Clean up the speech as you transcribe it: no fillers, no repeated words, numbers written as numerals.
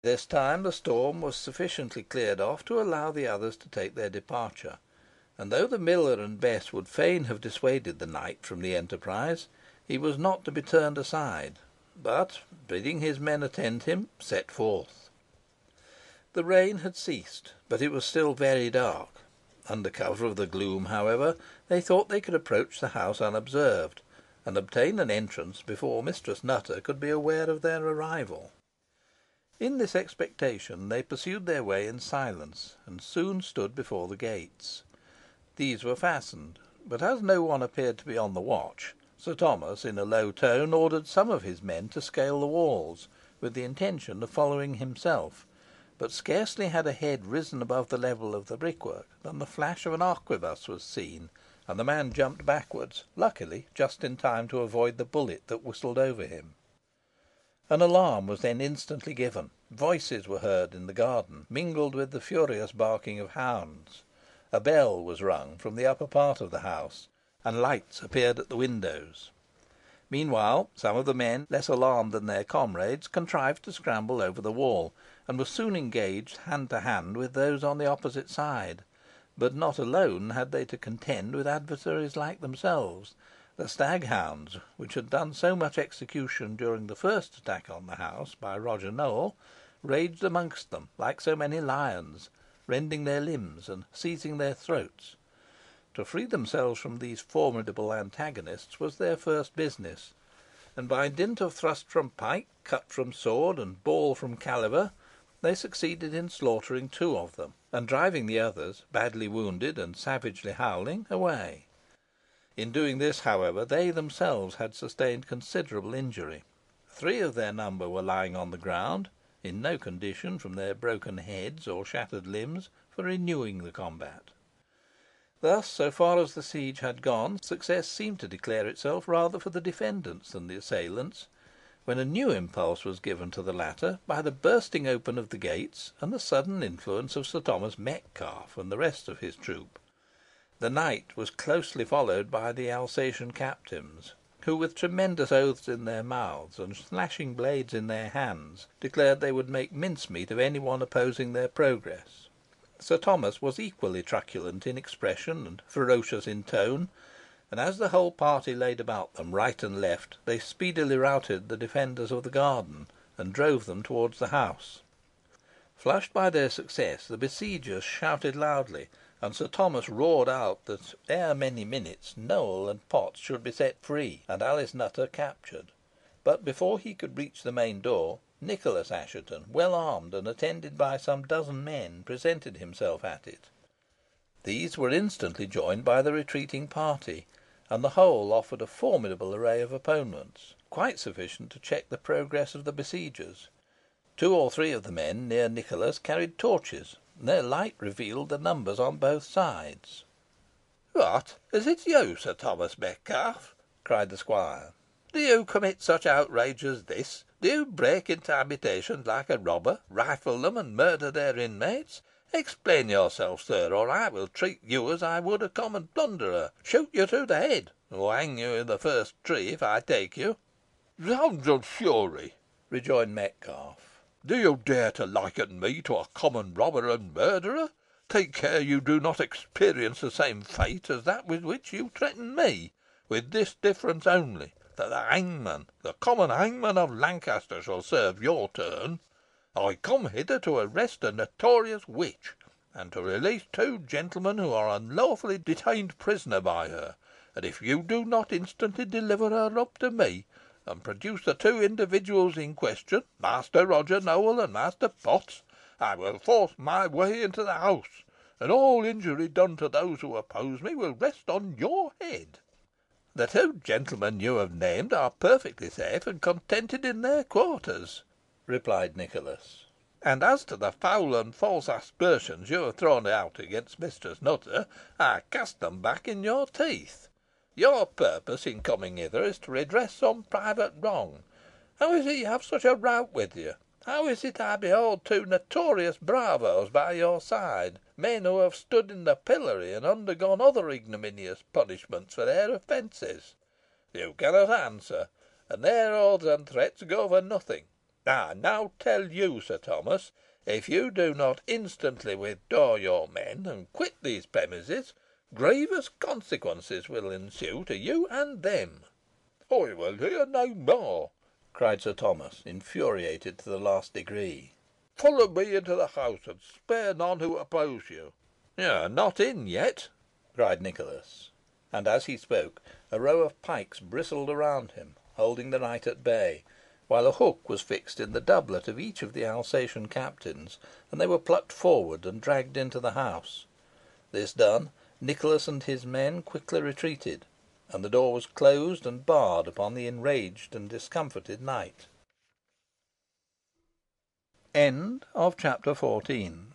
This time the storm was sufficiently cleared off to allow the others to take their departure, and though the miller and Bess would fain have dissuaded the knight from the enterprise, he was not to be turned aside, but, bidding his men attend him, set forth. The rain had ceased, but it was still very dark. Under cover of the gloom, however, they thought they could approach the house unobserved, and obtain an entrance before Mistress Nutter could be aware of their arrival. In this expectation they pursued their way in silence, and soon stood before the gates. These were fastened, but as no one appeared to be on the watch, Sir Thomas, in a low tone, ordered some of his men to scale the walls, with the intention of following himself, but scarcely had a head risen above the level of the brickwork than the flash of an arquebuss was seen, and the man jumped backwards, luckily just in time to avoid the bullet that whistled over him. An alarm was then instantly given. Voices were heard in the garden, mingled with the furious barking of hounds. A bell was rung from the upper part of the house, and lights appeared at the windows. Meanwhile, some of the men, less alarmed than their comrades, contrived to scramble over the wall, and were soon engaged hand to hand with those on the opposite side. But not alone had they to contend with adversaries like themselves. The stag hounds, which had done so much execution during the first attack on the house by Roger Nowell, raged amongst them like so many lions, rending their limbs and seizing their throats. To free themselves from these formidable antagonists was their first business, and by dint of thrust from pike, cut from sword, and ball from caliver, they succeeded in slaughtering two of them, and driving the others, badly wounded and savagely howling, away. In doing this, however, they themselves had sustained considerable injury. Three of their number were lying on the ground, in no condition, from their broken heads or shattered limbs, for renewing the combat. Thus, so far as the siege had gone, success seemed to declare itself rather for the defendants than the assailants, when a new impulse was given to the latter by the bursting open of the gates, and the sudden influence of Sir Thomas Metcalfe and the rest of his troop. The knight was closely followed by the Alsatian captains, who, with tremendous oaths in their mouths and slashing blades in their hands, declared they would make mincemeat of any one opposing their progress. Sir Thomas was equally truculent in expression and ferocious in tone, and as the whole party laid about them right and left, they speedily routed the defenders of the garden, and drove them towards the house. Flushed by their success, the besiegers shouted loudly, and Sir Thomas roared out that ere many minutes Nowell and Potts should be set free, and Alice Nutter captured. But before he could reach the main door, Nicholas Assheton, well armed and attended by some dozen men, presented himself at it. These were instantly joined by the retreating party, and the whole offered a formidable array of opponents, quite sufficient to check the progress of the besiegers. Two or three of the men near Nicholas carried torches, and their light revealed the numbers on both sides. "What, is it you, Sir Thomas Metcalfe?" cried the squire. "Do you commit such outrage as this? Do you break into habitations like a robber, rifle them, and murder their inmates? Explain yourself, sir, or I will treat you as I would a common plunderer, shoot you through the head, or hang you in the first tree if I take you." "Zounds and fury!" rejoined Metcalfe. "Do you dare to liken me to a common robber and murderer? Take care you do not experience the same fate as that with which you threaten me, with this difference only, that the hangman, the common hangman of Lancaster, shall serve your turn. I come hither to arrest a notorious witch, and to release two gentlemen who are unlawfully detained prisoner by her, and if you do not instantly deliver her up to me, and produce the two individuals in question, Master Roger Nowell and Master Potts, I will force my way into the house, and all injury done to those who oppose me will rest on your head. The two gentlemen you have named are perfectly safe and contented in their quarters," replied Nicholas; "and as to the foul and false aspersions you have thrown out against Mistress Nutter, I cast them back in your teeth. Your purpose in coming hither is to redress some private wrong. How is it you have such a rout with you? How is it I behold two notorious bravos by your side, men who have stood in the pillory and undergone other ignominious punishments for their offences? You cannot answer, and their oaths and threats go for nothing. I now tell you, Sir Thomas, if you do not instantly withdraw your men, and quit these premises, grievous consequences will ensue to you and them." "I will hear no more," cried Sir Thomas, infuriated to the last degree. "Follow me into the house, and spare none who oppose you." "You are not in yet," cried Nicholas. And as he spoke, a row of pikes bristled around him, holding the knight at bay, while a hook was fixed in the doublet of each of the Alsatian captains, and they were plucked forward and dragged into the house. This done, Nicholas and his men quickly retreated, and the door was closed and barred upon the enraged and discomfited knight. CHAPTER 14